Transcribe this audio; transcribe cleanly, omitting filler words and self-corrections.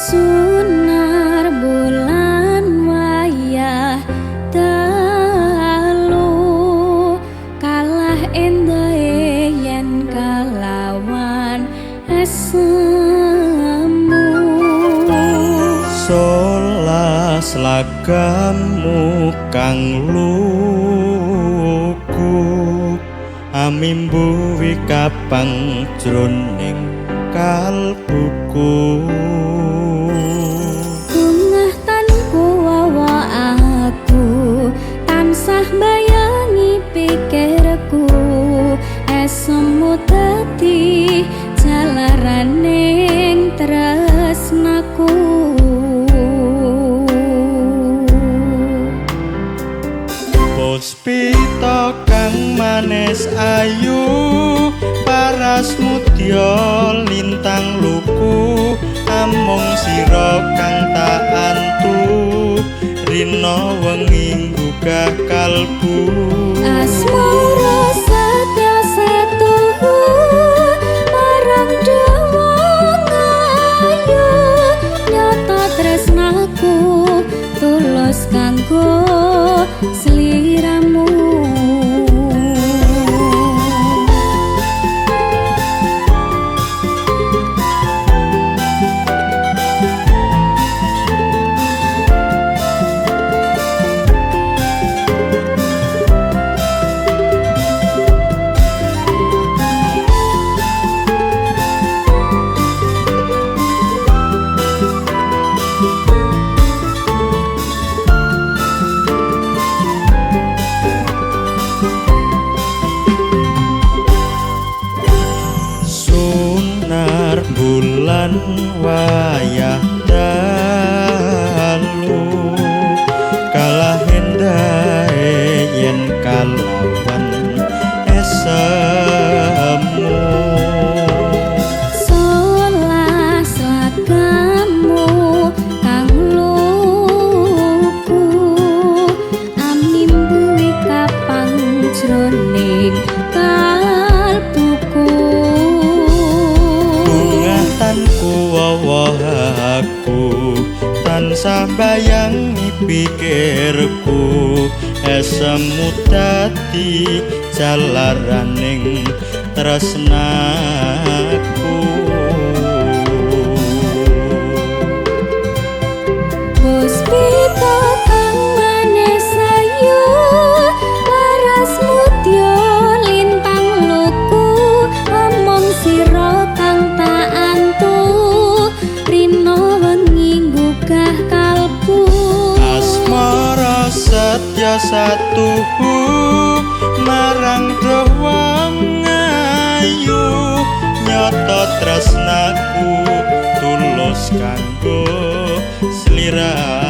Sunar bulan wayah dalu kalah endahe yen kalawan asemu solas lagamu kang luku amimbuwi kapang jroning kalbuku bungah tanku wawa aku tansah bayangi pikirku esemu dadi jalaraning tresnaku puspita kang manis ayu paras mutya lintang luku amung sira kang tak antu rina wengi gugah kalbu asmara setya setuhu marang dewa ngayu nyata tresnaku tulus kanggo sliramu bulan wayah dalu kalah endahe yen kalawan esemu solas lagamu kang luku amimbuwi kapang jroning kalbuku tanku wawahaku tansah bayangi pikirku esemu dadi jalaraning tresnaku puspita kang manis ayu paras mutya lintang luku omong sira kang tak antu rina wengi gugah kalbu asmara setya satuhu marang dewa ngayu nyata tresnaku tulus kanggo sliramu